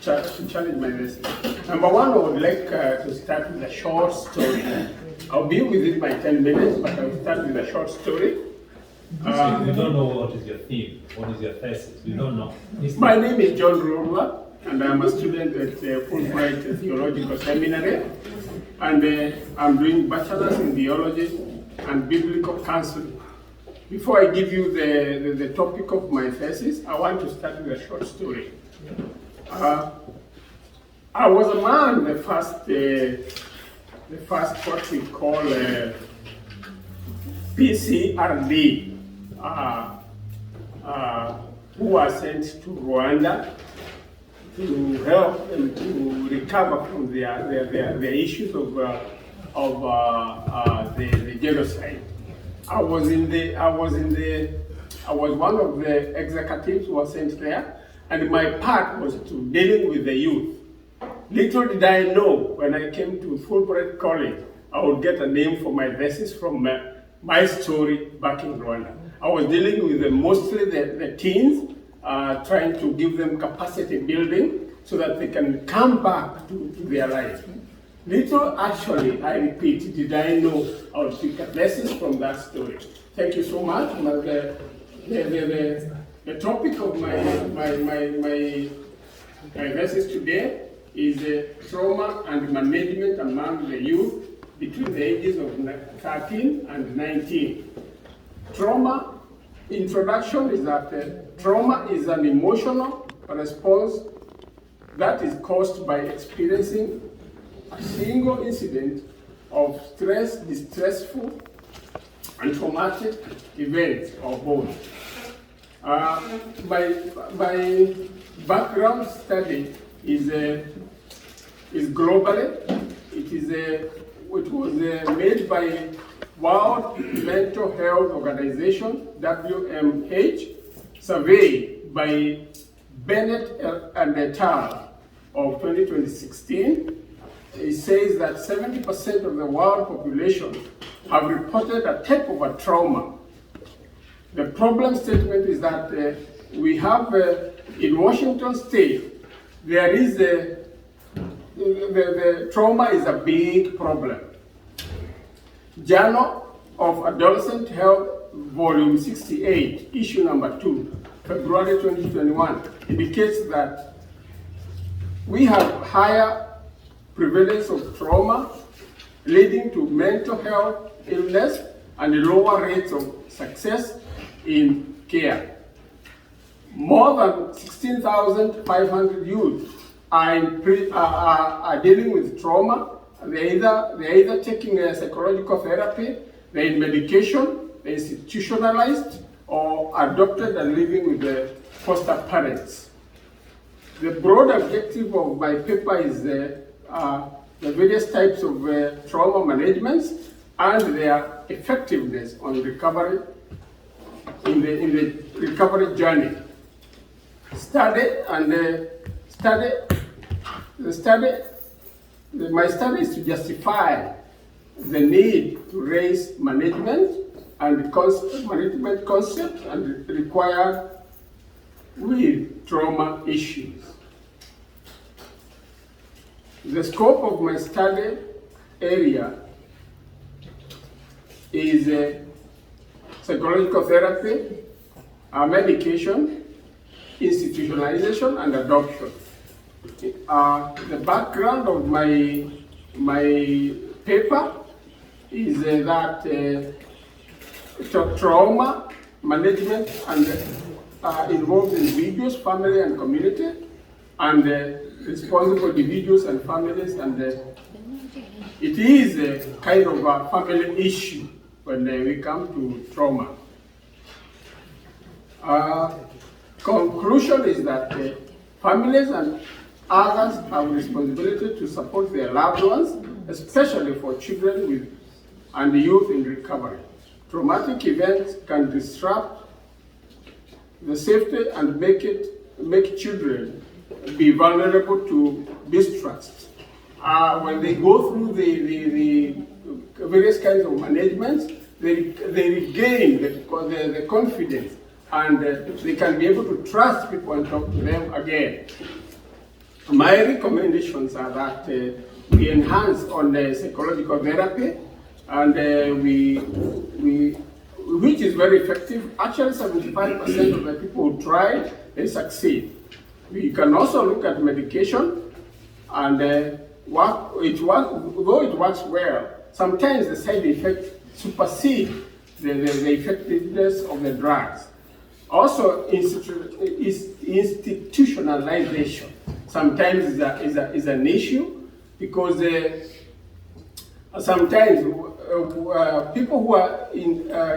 challenge my lesson. Number one, I would like to start with a short story. I'll be within my 10 minutes, but I'll start with a short story. We don't know what is your theme, what is your thesis, we don't know. My name is John RURUA, and I'm a student at Fulbright Theological Seminary, and I'm doing Bachelor's in Theology and Biblical Counseling. Before I give you the topic of my thesis, I want to start with a short story. I was among the first what we call PCRD, who were sent to Rwanda to help them to recover from their issues of the genocide. I was one of the executives who was sent there, and my part was to dealing with the youth. Little did I know when I came to Fulbright College, I would get a name for my thesis from my story back in Rwanda. I was dealing with mostly the teens, trying to give them capacity building so that they can come back to their life. Little actually, I repeat, did I know I would pick a lessons from that story. Thank you so much. The topic of my thesis today is trauma and management among the youth between the ages of 13 and 19. Trauma, introduction is that trauma is an emotional response that is caused by experiencing a single incident of stress, distressful, and traumatic events, or both. My background study is globally. It was made by World Mental Health Organization, WMH, survey by Bennett and al. of 2016. It says that 70% of the world population have reported a type of a trauma. The problem statement is that we have in Washington State, there is the trauma is a big problem. Journal of Adolescent Health, Volume 68, issue number 2, February 2021, indicates that we have higher prevalence of trauma leading to mental health illness and lower rates of success in care. More than 16,500 youth are dealing with trauma. They're either taking a psychological therapy, they're in medication, they're institutionalized, or adopted and living with the foster parents. The broad objective of my paper is the various types of trauma management and their effectiveness on recovery in the recovery journey. My study is to justify the need to raise management concept and require with trauma issues. The scope of my study area is psychological therapy, medication, institutionalization, and adoption. The background of my paper is that trauma management and involves individuals, family, and community, and responsible individuals and families, and it is a kind of a family issue when we come to trauma. Conclusion is that families and others have responsibility to support their loved ones, especially for children and youth in recovery. Traumatic events can disrupt the safety and make children be vulnerable to distrust. When they go through the various kinds of management, they regain the confidence, and they can be able to trust people and talk to them again. my recommendations are that we enhance on the psychological therapy, and which is very effective. Actually, 75% of the people who try, they succeed. We can also look at medication, and though it works well, sometimes the side effects supersede the effectiveness of the drugs. Also, institutionalization sometimes is an issue, because sometimes people who are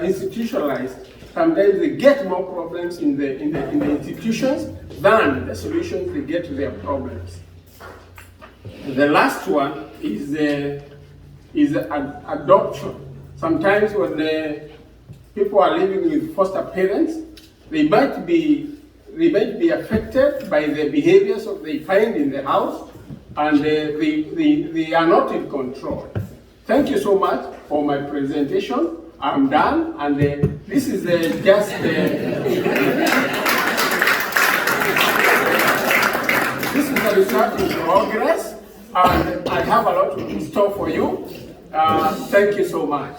institutionalized, sometimes they get more problems in the institutions than the solutions they get to their problems. The last one is adoption. Sometimes when people are living with foster parents, they might be affected by the behaviors of they find in the house, and they are not in control. Thank you so much for my presentation. I'm done, and this is just this is the research in progress, and I have a lot in store for you. Thank you so much.